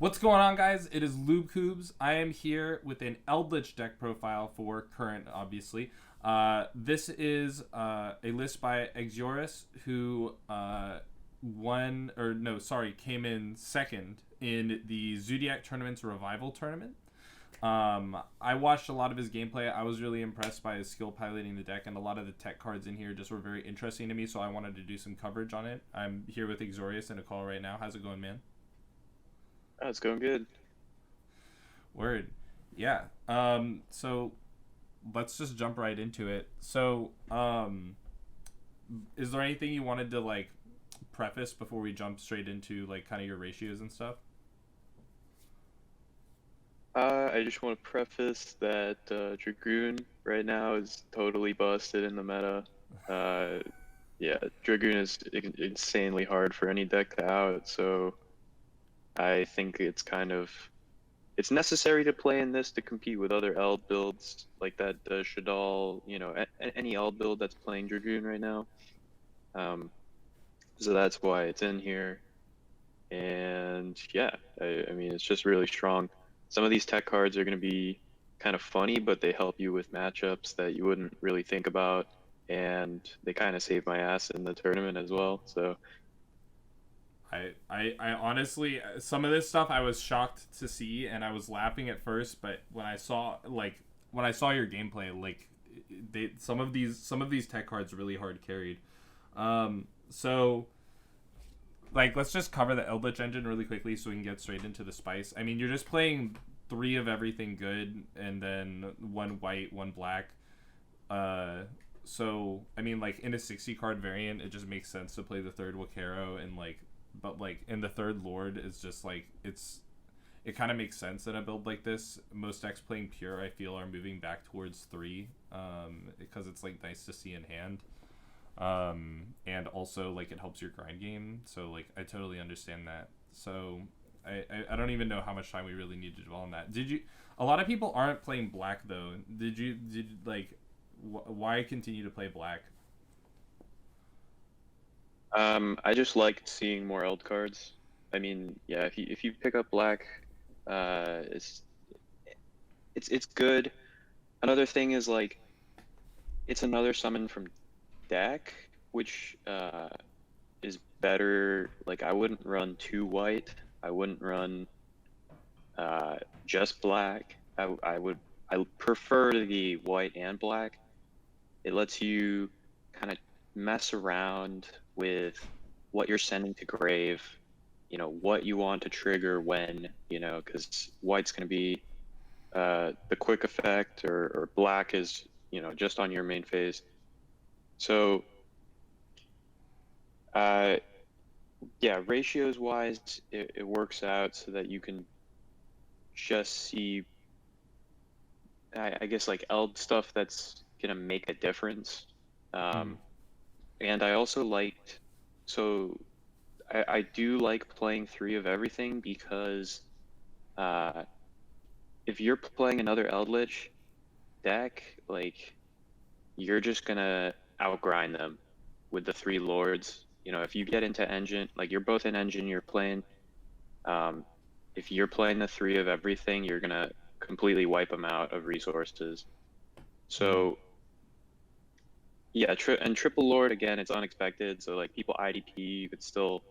What's going on, guys? It is Lube Coobs. I am here with an Eldlich deck profile for current, obviously. This is a list by Exioras, who came in second in the Zoodiac Tournament's Revival Tournament. I watched a lot of his gameplay. I was really impressed by his skill piloting the deck, and a lot of the tech cards in here just were very interesting to me, so I wanted to do some coverage on it. I'm here with Exorius and a call right now. How's it going, man? Oh, it's going good. Word. Yeah. So let's just jump right into it. So, is there anything you wanted to preface before we jump straight into kind of your ratios and stuff? I just want to preface that Dragoon right now is totally busted in the meta. Uh, yeah, Dragoon is insanely hard for any deck to out, so I think it's necessary to play in this to compete with other Eld builds like that Shadal, any Eld build that's playing Dragoon right now. So that's why it's in here. And yeah, I mean, it's just really strong. Some of these tech cards are going to be kind of funny, but they help you with matchups that you wouldn't really think about. And they kind of saved my ass in the tournament as well. So I honestly, some of this stuff I was shocked to see, and I was laughing at first, but when I saw your gameplay, some of these tech cards really hard carried. So let's just cover the Eldlich engine really quickly so we can get straight into the spice. I mean, you're just playing 3 of everything good and then 1 white, 1 black. So I mean, in a 60 card variant, it just makes sense to play the third Wakero and but in the third Lord is just it kind of makes sense in a build like this. Most decks playing pure, I feel, are moving back towards 3, because it's nice to see in hand. And also it helps your grind game, so I totally understand that. So I don't even know how much time we really need to dwell on that. A lot of people aren't playing black though. Why continue to play black? I just like seeing more Eld cards. I mean, yeah, if you pick up black, it's good. Another thing is it's another summon from deck, which is better. I wouldn't run 2 white. I wouldn't run just black. I prefer the white and black. It lets you kind of mess around with what you're sending to grave, what you want to trigger when, because white's going to be the quick effect, or black is, just on your main phase. So, yeah, ratios wise, it works out so that you can just see, I guess, Eld stuff that's gonna make a difference. And I also so I do like playing 3 of everything because if you're playing another Eldlich deck, you're just gonna outgrind them with the 3 lords. If you get into engine, you're both in engine, you're playing. If you're playing the 3 of everything, you're gonna completely wipe them out of resources. So yeah, and triple lord again, it's unexpected. So people IDP, you could still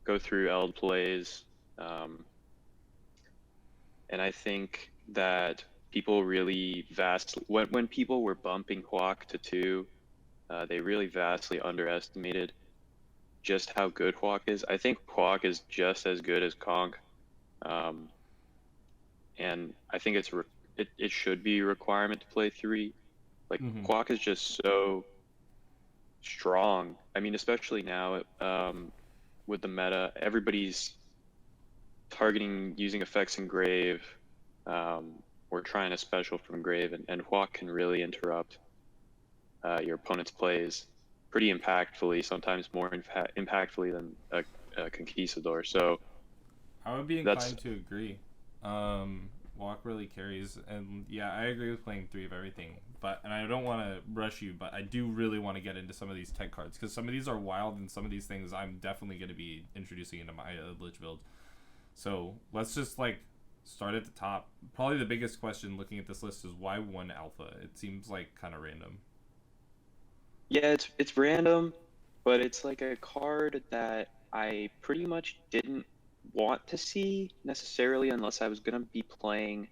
go through Eld plays, and I think that people really when people were bumping Hawk to 2, they really vastly underestimated just how good Hawk is. I think Hawk is just as good as Conk, and I think it should be a requirement to play 3. Hawk is just so strong. I mean, especially now with the meta, everybody's targeting using effects in grave, or trying a special from grave, and Hawk can really interrupt your opponent's plays pretty impactfully, sometimes more impactfully than a Conquistador. So I would be inclined to agree. Walk really carries, and yeah, I agree with playing 3 of everything. And I don't want to rush you, but I do really want to get into some of these tech cards because some of these are wild, and some of these things I'm definitely going to be introducing into my Lich build. So let's just like start at the top. Probably the biggest question looking at this list is why one alpha? It seems like kind of random. Yeah, it's random, but it's like a card that I pretty much didn't want to see necessarily unless I was gonna be playing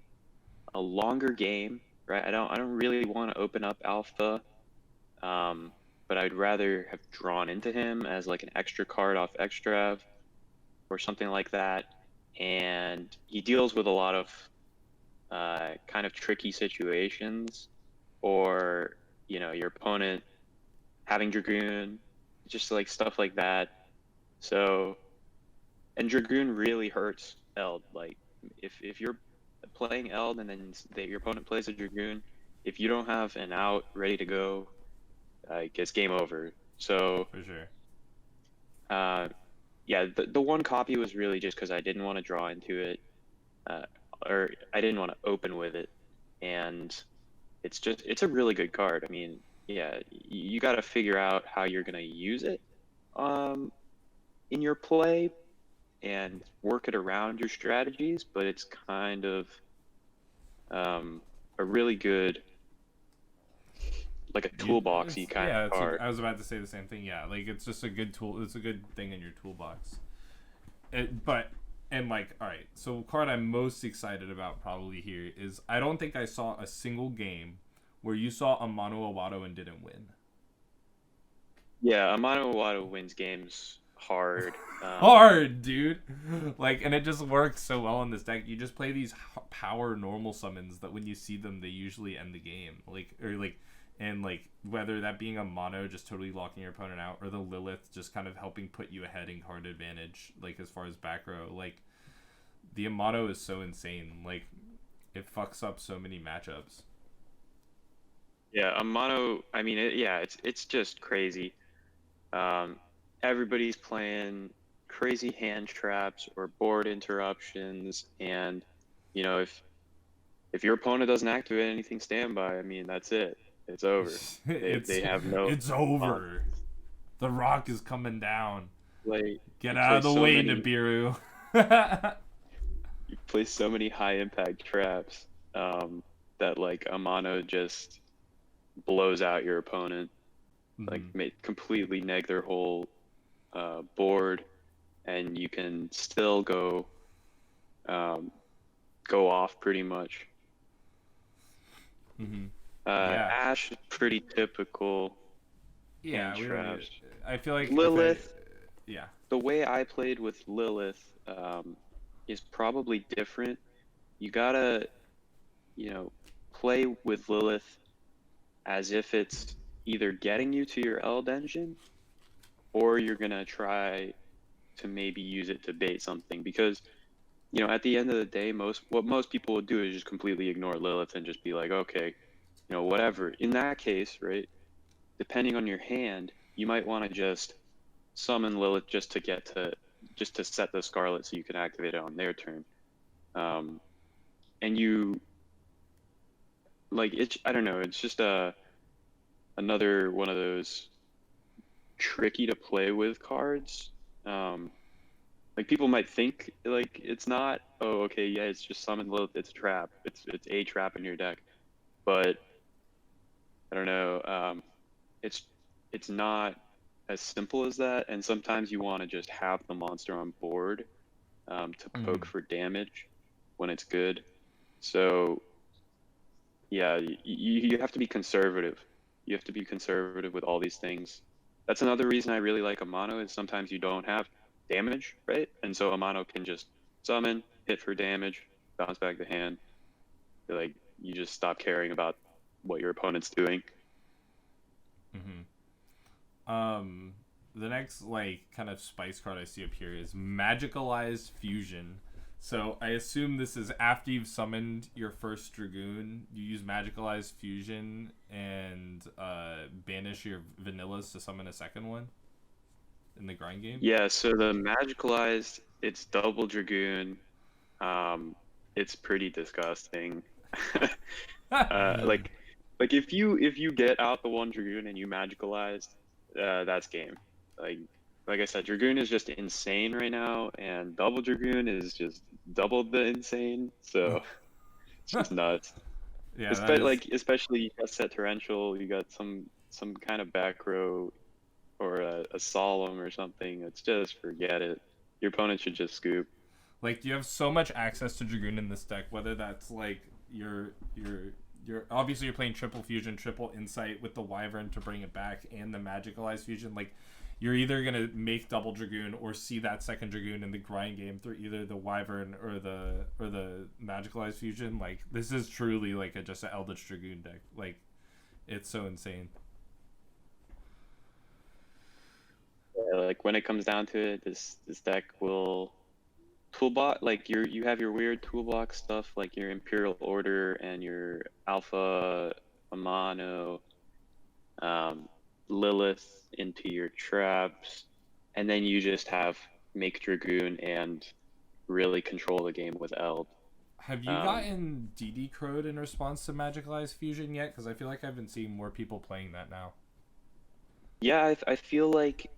a longer game, right? I don't really want to open up alpha, um, but I'd rather have drawn into him as like an extra card off Extrav or something like that. And he deals with a lot of kind of tricky situations, or your opponent having Dragoon, just like stuff like that. So, and Dragoon really hurts Eld. Like, if you're playing Eld and then your opponent plays a Dragoon, if you don't have an out ready to go, it's game over. So, For sure. uh, yeah, the one copy was really just because I didn't want to draw into it, uh, or I didn't want to open with it, and it's a really good card. I mean, yeah, you got to figure out how you're gonna use it, um, in your play, and work it around your strategies. But it's kind of a really good, like a toolboxy kind of card. I was about to say the same thing. Yeah, like it's just a good tool. It's a good thing in your toolbox. And like, all right. So card I'm most excited about probably here is I don't think I saw a single game where you saw a mono Awato and didn't win. Yeah, Amano Iwata wins games hard. Hard, dude. Like, and it just works so well in this deck. You just play these power normal summons that when you see them, they usually end the game. And whether that being a mono just totally locking your opponent out, or the Lilith just kind of helping put you ahead in card advantage, like as far as back row. Like, the Amato is so insane. Like, it fucks up so many matchups. Yeah, Amano. I mean, it's just crazy. Um, Everybody's playing crazy hand traps or board interruptions, and if your opponent doesn't activate anything standby, I mean that's it. It's over. They have no. It's over. The rock is coming down. Play. Get You out play of the so way, many. Nibiru. You play so many high impact traps, that like Amano just blows out your opponent, like completely neg their whole board, and you can still go off pretty much. Mm-hmm. Ash is pretty typical. Yeah, hand traps. I feel like Lilith. Yeah. The way I played with Lilith is probably different. You gotta, play with Lilith as if it's either getting you to your Eld engine, or you're gonna try to maybe use it to bait something. Because, at the end of the day, what most people would do is just completely ignore Lilith and just be like, okay, whatever. In that case, right, depending on your hand, you might want to just summon Lilith just to set the Scarlet so you can activate it on their turn. And you like it's I don't know, it's just another one of those tricky to play with cards. Like people might think like it's not, oh okay, yeah, it's just summon Lilith, it's a trap. It's a trap in your deck. But I don't know, it's not as simple as that, and sometimes you want to just have the monster on board to poke for damage when it's good. So yeah, you have to be conservative. You have to be conservative with all these things. That's another reason I really like Amano, is sometimes you don't have damage, right? And so Amano can just summon, hit for damage, bounce back the hand. Like, you just stop caring about what your opponent's doing. The next kind of spice card I see up here is Magicalized Fusion. So I assume this is after you've summoned your first Dragoon, you use Magicalized Fusion and banish your vanillas to summon a second one in the grind game. Yeah, so the Magicalized, it's double Dragoon. It's pretty disgusting. Like if you get out the one Dragoon and you Magicalized, that's game. Like like I said, Dragoon is just insane right now, and Double Dragoon is just double the insane. So it's just nuts. Yeah, that is. Especially you got set torrential, you got some kind of back row or a solemn or something. It's just forget it. Your opponent should just scoop. Like, you have so much access to Dragoon in this deck, whether that's like your obviously you're playing triple fusion, triple insight with the Wyvern to bring it back, and the magicalized fusion. Like, you're either gonna make double Dragoon or see that second Dragoon in the grind game through either the Wyvern or the magicalized fusion. Like, this is truly like just an Eldlich Dragoon deck. Like, it's so insane. Yeah, like when it comes down to it, this deck will toolbox like you have your weird toolbox stuff like your Imperial Order and your Alpha Amano, Lilith into your traps, and then you just have make Dragoon and really control the game with Eld. Have you gotten DD Crowed in response to magicalized fusion yet? Because I feel like I've been seeing more people playing that now. Yeah, I feel like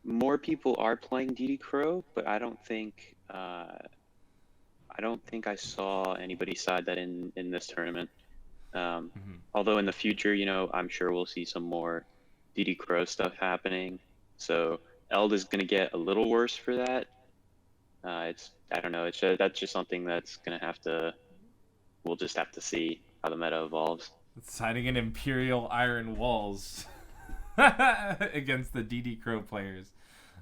more people are playing DD Crow, but I don't think I saw anybody side that in this tournament. Although in the future, you know, I'm sure we'll see some more DD Crow stuff happening. So Eld is going to get a little worse for that. I don't know. That's just something that's going to we'll just have to see how the meta evolves. Signing in Imperial Iron Walls against the DD Crow players.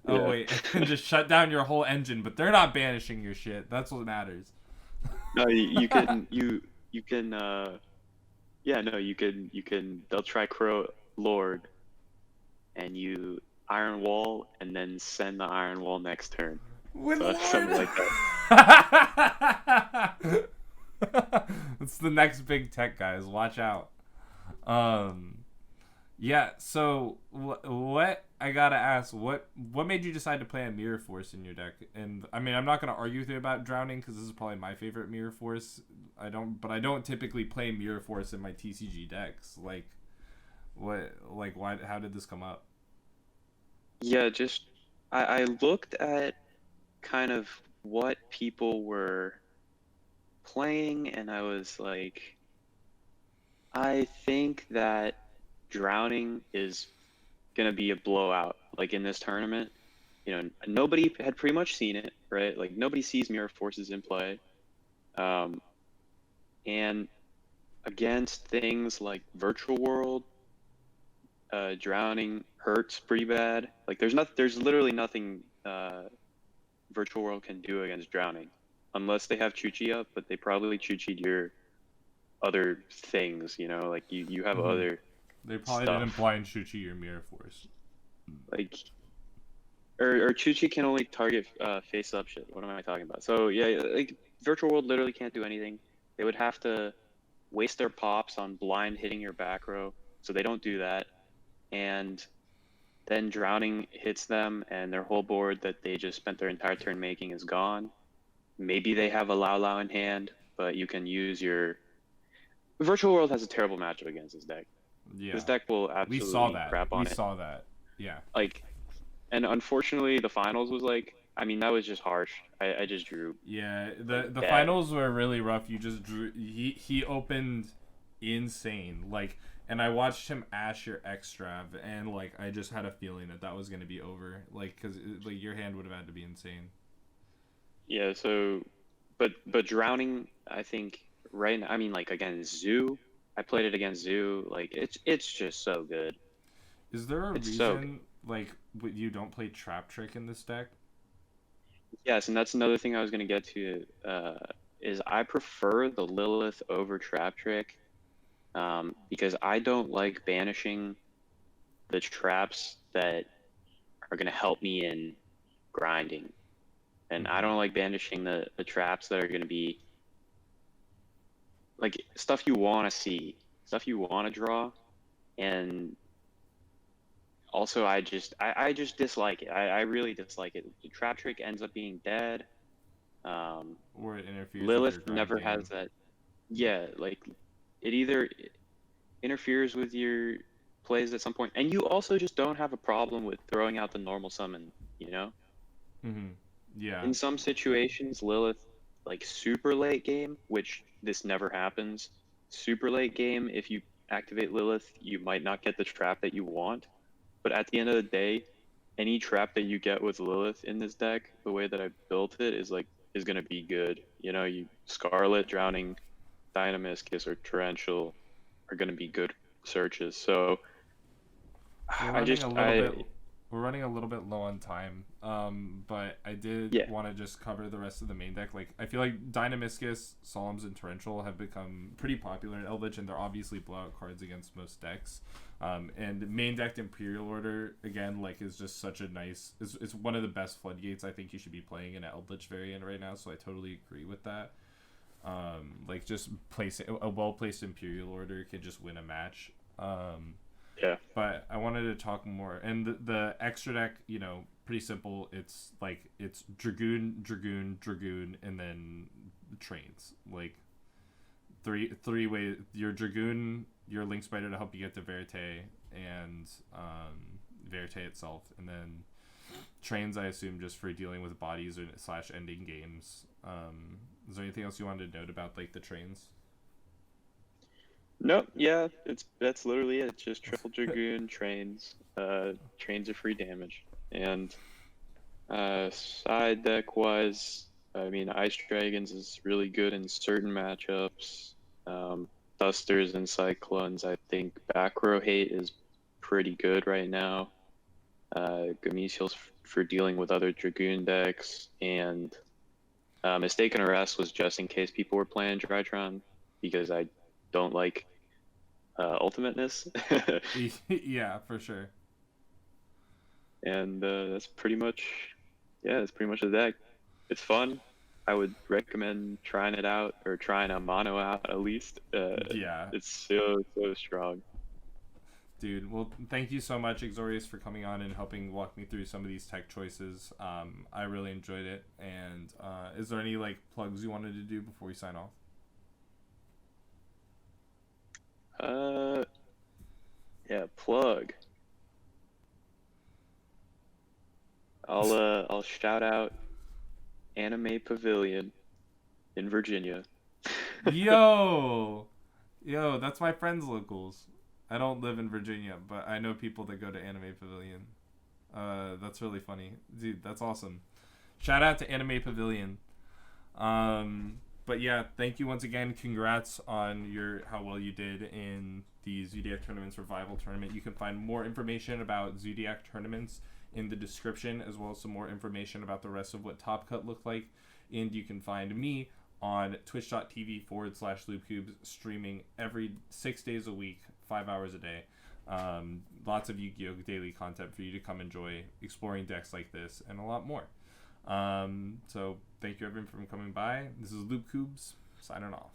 Oh, yeah. Wait, and just shut down your whole engine, but they're not banishing your shit. That's what matters. No, you can yeah, no, you can they'll try Crow Lord and you Iron Wall and then send the Iron Wall next turn. Something like that. It's the next big tech, guys. Watch out. Yeah, so what I gotta ask, what made you decide to play a Mirror Force in your deck? And I mean, I'm not gonna argue with you about Drowning because this is probably my favorite Mirror Force. I don't typically play Mirror Force in my TCG decks. Like, why? How did this come up? Yeah, just I looked at kind of what people were playing, and I was like, I think that Drowning is gonna be a blowout. Like in this tournament, you know, nobody had pretty much seen it, right? Like nobody sees Mirror Forces in play, and against things like Virtual World, Drowning hurts pretty bad. Like there's literally nothing Virtual World can do against Drowning, unless they have Chuchi up, but they probably Chuchi'd your other things, you know, like you have other. They probably didn't blind Chuchi your Mirror Force. Like, or Chuchi can only target face up shit. What am I talking about? So yeah, like Virtual World literally can't do anything. They would have to waste their pops on blind hitting your back row, so they don't do that. And then Drowning hits them, and their whole board that they just spent their entire turn making is gone. Maybe they have a Lao Lao in hand, but you can use your. Virtual World has a terrible matchup against this deck. Yeah. This deck will absolutely crap on it. We saw that. Yeah. Like, and unfortunately, the finals was like, I mean, that was just harsh. I just drew. Yeah, the finals were really rough. You just drew. He opened insane. Like, and I watched him ash your Extrav, and like I just had a feeling that was gonna be over. Like, cause like your hand would have had to be insane. Yeah. So, but Drowning, I think right now. I mean, like against Zoo. I played it against Zoo. Like it's just so good. Is there a reason like you don't play Trap Trick in this deck? Yes, and that's another thing I was gonna get to. Is I prefer the Lilith over Trap Trick, because I don't like banishing the traps that are gonna help me in grinding, and I don't like banishing the traps that are gonna be like stuff you want to see, stuff you want to draw, and also I just dislike it. I really dislike it. The Trap Trick ends up being dead. Or it interferes. Lilith never has that. Yeah, like it either interferes with your plays at some point, and you also just don't have a problem with throwing out the normal summon, you know? Mm-hmm. Yeah. In some situations, Lilith, like super late game, which this never happens, super late game, if you activate Lilith, you might not get the trap that you want. But at the end of the day, any trap that you get with Lilith in this deck, the way that I built it is gonna be good. You know, you Scarlet, Drowning, Dynamiscus, or Torrential are gonna be good searches. So We're running a little bit. We're running a little bit low on time, but I did want to just cover the rest of the main deck. Like, I feel like Dynamiscus, Solemns, and Torrential have become pretty popular in Eldlich, and they're obviously blowout cards against most decks. And main decked Imperial Order, again, like, is just such a nice... It's one of the best floodgates I think you should be playing in an Eldlich variant right now, so I totally agree with that. Like, just a well-placed Imperial Order can just win a match. Yeah. But I wanted to talk more. And the extra deck, you know, pretty simple. It's Dragoon, Dragoon, Dragoon, and then trains. Like, three ways. Your Dragoon, your Link Spider to help you get to Verite, and Verite itself. And then trains, I assume, just for dealing with bodies / ending games. Is there anything else you wanted to note about, like, the trains? Nope. Yeah, that's literally it. It's just triple Dragoon trains. Trains are free damage, and side deck wise, I mean, Ice Dragons is really good in certain matchups. Dusters and Cyclones, I think back row hate is pretty good right now. Gameciels for dealing with other Dragoon decks, and Mistaken Arrest was just in case people were playing Drytron, because I don't like ultimateness. Yeah, for sure. And that's pretty much the deck. It's fun. I would recommend trying it out, or trying a mono out at least. Yeah, it's so strong. Dude, well, thank you so much, Exorias, for coming on and helping walk me through some of these tech choices. I really enjoyed it. And is there any, like, plugs you wanted to do before we sign off? Yeah, plug. I'll shout out Anime Pavilion in Virginia. Yo, that's my friend's locals. I don't live in Virginia, but I know people that go to Anime Pavilion. That's really funny. Dude, that's awesome. Shout out to Anime Pavilion. But yeah, thank you once again. Congrats on how well you did in the Zoodiac Tournament's Revival Tournament. You can find more information about Zoodiac Tournaments in the description, as well as some more information about the rest of what Top Cut looked like. And you can find me on twitch.tv/loopcubes, streaming every 6 days a week, 5 hours a day. Lots of Yu-Gi-Oh! Daily content for you to come enjoy, exploring decks like this, and a lot more. So thank you everyone for coming by. This is Loop Cubes, signing off.